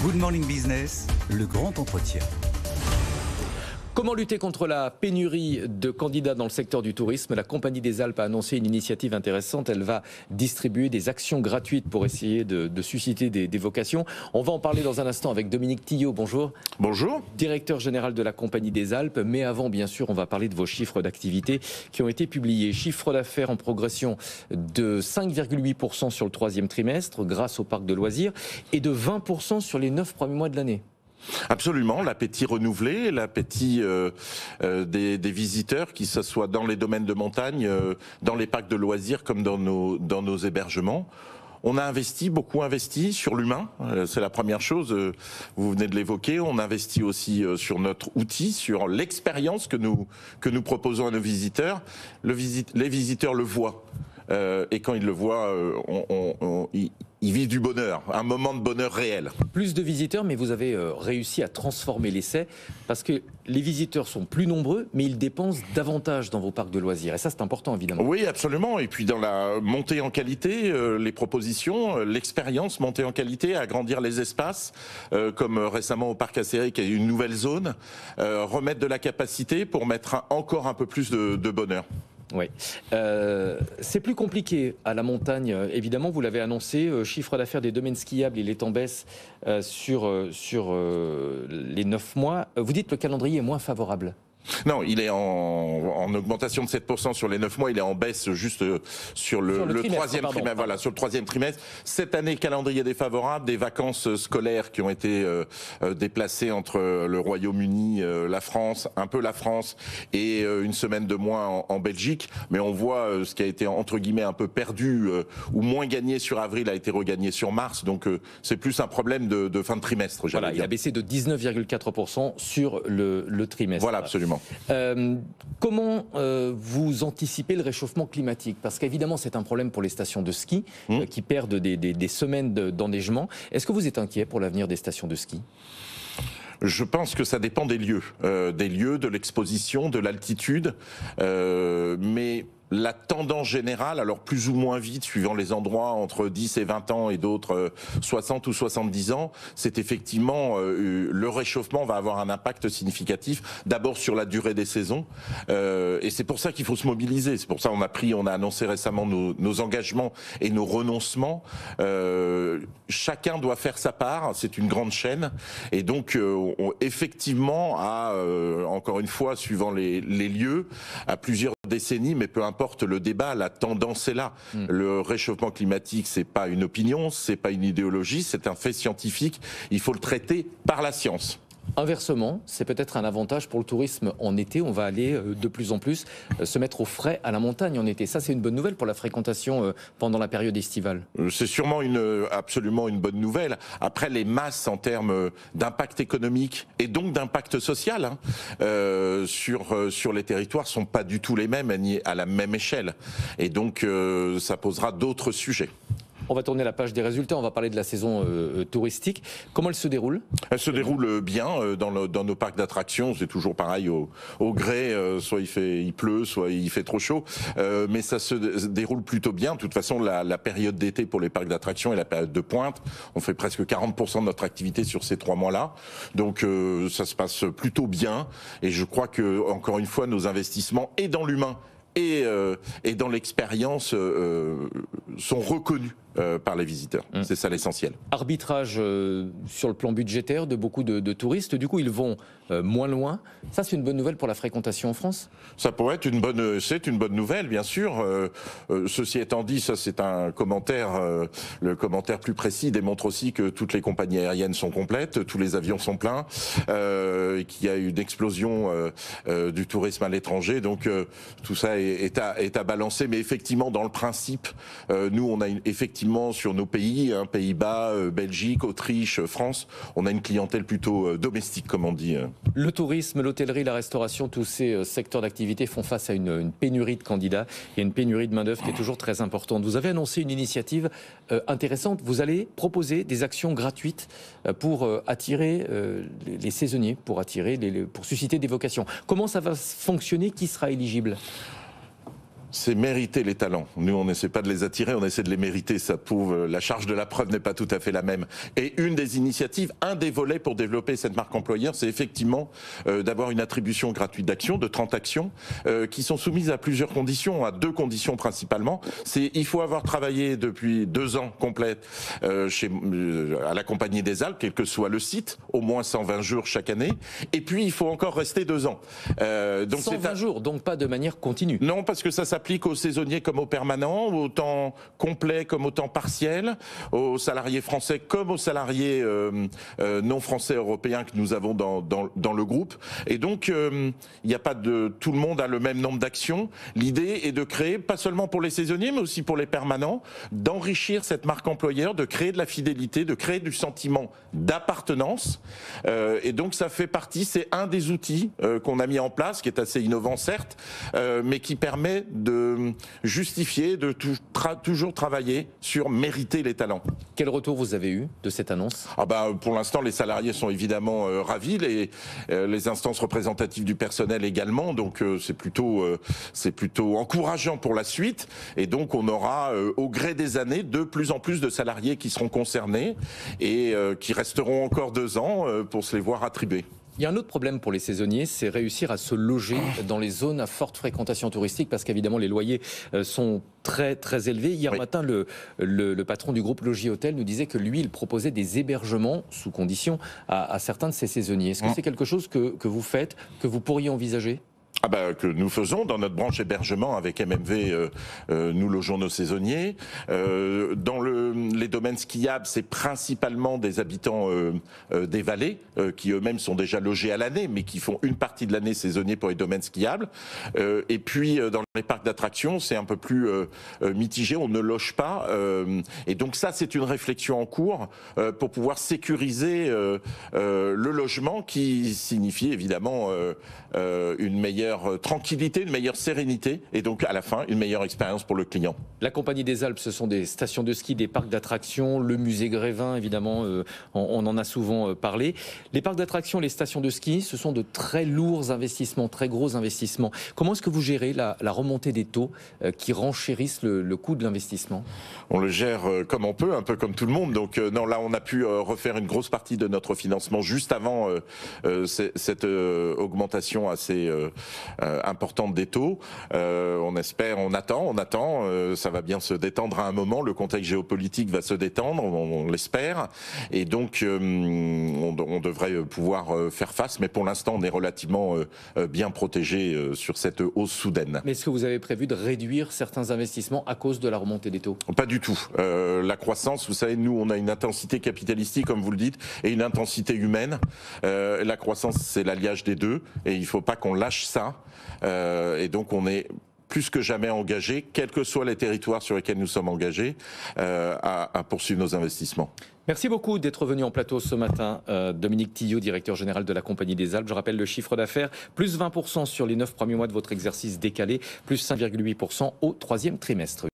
Good Morning Business, le grand entretien. Comment lutter contre la pénurie de candidats dans le secteur du tourisme? La Compagnie des Alpes a annoncé une initiative intéressante. Elle va distribuer des actions gratuites pour essayer de susciter des vocations. On va en parler dans un instant avec Dominique Tillot. Bonjour. Bonjour. Directeur général de la Compagnie des Alpes. Mais avant, bien sûr, on va parler de vos chiffres d'activité qui ont été publiés. Chiffre d'affaires en progression de 5,8% sur le troisième trimestre grâce au parc de loisirs et de 20% sur les 9 premiers mois de l'année. Absolument, l'appétit renouvelé, l'appétit des visiteurs, qui soit dans les domaines de montagne, dans les parcs de loisirs comme dans nos hébergements. On a beaucoup investi sur l'humain, c'est la première chose, vous venez de l'évoquer. On investit aussi sur notre outil, sur l'expérience que nous proposons à nos visiteurs. Les visiteurs le voient. Et quand ils le voient, ils vivent du bonheur, un moment de bonheur réel. Plus de visiteurs, mais vous avez réussi à transformer l'essai parce que les visiteurs sont plus nombreux, mais ils dépensent davantage dans vos parcs de loisirs. Et ça, c'est important, évidemment. Oui, absolument. Et puis dans la montée en qualité, les propositions, l'expérience, montée en qualité, agrandir les espaces, comme récemment au parc Acérique, il y a une nouvelle zone, remettre de la capacité pour mettre encore un peu plus de bonheur. Oui. C'est plus compliqué à la montagne, évidemment, vous l'avez annoncé, chiffre d'affaires des domaines skiables, il est en baisse sur les 9 mois. Vous dites que le calendrier est moins favorable. Non, il est en augmentation de 7% sur les 9 mois, il est en baisse juste sur le troisième trimestre. Voilà, sur le troisième trimestre. Cette année, calendrier défavorable, des vacances scolaires qui ont été déplacées entre le Royaume-Uni, la France et une semaine de moins en Belgique. Mais on voit ce qui a été entre guillemets un peu perdu ou moins gagné sur avril a été regagné sur mars. Donc c'est plus un problème de fin de trimestre. Voilà, il a baissé de 19,4% sur le trimestre. Voilà, absolument. Comment vous anticipez le réchauffement climatique? Parce qu'évidemment c'est un problème pour les stations de ski qui perdent des semaines d'enneigement. Est-ce que vous êtes inquiet pour l'avenir des stations de ski? Je pense que ça dépend des lieux, de l'exposition, de l'altitude, mais la tendance générale, alors plus ou moins vite, suivant les endroits, entre 10 et 20 ans et d'autres 60 ou 70 ans, c'est effectivement le réchauffement va avoir un impact significatif, d'abord sur la durée des saisons, et c'est pour ça qu'il faut se mobiliser. C'est pour ça on a annoncé récemment nos engagements et nos renoncements. Chacun doit faire sa part, c'est une grande chaîne, et donc effectivement, encore une fois, suivant les lieux, à plusieurs décennies, mais peu importe le débat, la tendance est là. Le réchauffement climatique, c'est pas une opinion, c'est pas une idéologie, c'est un fait scientifique. Il faut le traiter par la science. Inversement, c'est peut-être un avantage pour le tourisme en été. On va aller de plus en plus se mettre au frais à la montagne en été. Ça, c'est une bonne nouvelle pour la fréquentation pendant la période estivale. C'est sûrement absolument une bonne nouvelle. Après, les masses en termes d'impact économique et donc d'impact social sur les territoires sont pas du tout les mêmes à la même échelle. Et donc, ça posera d'autres sujets. On va tourner la page des résultats, on va parler de la saison touristique. Comment elle se déroule? Elle se déroule bien dans nos parcs d'attractions, c'est toujours pareil au gré, soit il pleut, soit il fait trop chaud, mais ça se déroule plutôt bien. De toute façon, la période d'été pour les parcs d'attractions est la période de pointe. On fait presque 40% de notre activité sur ces 3 mois-là, donc ça se passe plutôt bien. Et je crois que, encore une fois, nos investissements et dans l'humain et dans l'expérience sont reconnus par les visiteurs. C'est ça l'essentiel. Arbitrage sur le plan budgétaire de beaucoup de touristes. Du coup, ils vont moins loin. Ça, c'est une bonne nouvelle pour la fréquentation en France? Ça pourrait être une bonne nouvelle, bien sûr. Ceci étant dit, ça c'est un commentaire. Le commentaire plus précis démontre aussi que toutes les compagnies aériennes sont complètes, tous les avions sont pleins, qu'il y a eu une explosion du tourisme à l'étranger. Donc tout ça est à balancer. Mais effectivement, dans le principe, nous, on a effectivement sur nos pays, Pays-Bas, Belgique, Autriche, France, on a une clientèle plutôt domestique, comme on dit. Le tourisme, l'hôtellerie, la restauration, tous ces secteurs d'activité font face à une pénurie de candidats. Il y a une pénurie de main-d'œuvre qui est toujours très importante. Vous avez annoncé une initiative intéressante. Vous allez proposer des actions gratuites pour attirer les saisonniers, pour susciter des vocations. Comment ça va fonctionner? Qui sera éligible? C'est mériter les talents. Nous, on n'essaie pas de les attirer, on essaie de les mériter. Ça prouve, la charge de la preuve n'est pas tout à fait la même. Et une des initiatives, un des volets pour développer cette marque employeur, c'est effectivement d'avoir une attribution gratuite d'actions, de 30 actions, qui sont soumises à plusieurs conditions, à 2 conditions principalement. Il faut avoir travaillé depuis 2 ans complètes à la Compagnie des Alpes, quel que soit le site, au moins 120 jours chaque année. Et puis, il faut encore rester 2 ans. Donc 120 jours, donc pas de manière continue. Non, parce que ça s'applique aux saisonniers comme aux permanents, au temps complet comme au temps partiel, aux salariés français comme aux salariés non français européens que nous avons dans le groupe. Et donc, il n'y a pas de... Tout le monde a le même nombre d'actions. L'idée est de créer, pas seulement pour les saisonniers, mais aussi pour les permanents, d'enrichir cette marque employeur, de créer de la fidélité, de créer du sentiment d'appartenance. Et donc, ça fait partie, c'est un des outils qu'on a mis en place, qui est assez innovant certes, mais qui permet de justifier, de toujours travailler sur mériter les talents. Quel retour vous avez eu de cette annonce ? Pour l'instant, les salariés sont évidemment ravis, les instances représentatives du personnel également, donc c'est plutôt encourageant pour la suite. Et donc on aura au gré des années de plus en plus de salariés qui seront concernés et qui resteront encore 2 ans pour se les voir attribuer. Il y a un autre problème pour les saisonniers, c'est réussir à se loger dans les zones à forte fréquentation touristique, parce qu'évidemment les loyers sont très très élevés. Hier matin, le patron du groupe Logis Hôtel nous disait que lui, il proposait des hébergements sous condition à certains de ses saisonniers. Est-ce que c'est quelque chose que vous faites, que vous pourriez envisager ? Que nous faisons dans notre branche hébergement avec MMV, nous logeons nos saisonniers. Dans les domaines skiables, c'est principalement des habitants des vallées qui eux-mêmes sont déjà logés à l'année, mais qui font une partie de l'année saisonniers pour les domaines skiables. Et puis dans les parcs d'attractions, c'est un peu plus mitigé, on ne loge pas. Et donc ça, c'est une réflexion en cours pour pouvoir sécuriser le logement, qui signifie évidemment une meilleure tranquillité, une meilleure sérénité et donc à la fin une meilleure expérience pour le client. La Compagnie des Alpes, ce sont des stations de ski, des parcs d'attractions, le musée Grévin évidemment, on en a souvent parlé. Les parcs d'attractions, les stations de ski, ce sont de très lourds investissements, très gros investissements. Comment est-ce que vous gérez la remontée des taux qui renchérissent le coût de l'investissement ? On le gère comme on peut, un peu comme tout le monde. Donc non, là on a pu refaire une grosse partie de notre financement juste avant cette augmentation assez importante des taux. On espère, on attend, ça va bien se détendre à un moment, le contexte géopolitique va se détendre, on l'espère, et donc on devrait pouvoir faire face, mais pour l'instant on est relativement bien protégé sur cette hausse soudaine. Mais est-ce que vous avez prévu de réduire certains investissements à cause de la remontée des taux ? Pas du tout. La croissance, vous savez, nous on a une intensité capitalistique, comme vous le dites, et une intensité humaine. La croissance, c'est l'alliage des deux, et il ne faut pas qu'on lâche ça. Et donc on est plus que jamais engagé, quels que soient les territoires sur lesquels nous sommes engagés, à poursuivre nos investissements. Merci beaucoup d'être venu en plateau ce matin. Dominique Tillot, directeur général de la Compagnie des Alpes. Je rappelle le chiffre d'affaires, plus 20% sur les 9 premiers mois de votre exercice décalé, plus 5,8% au 3e trimestre.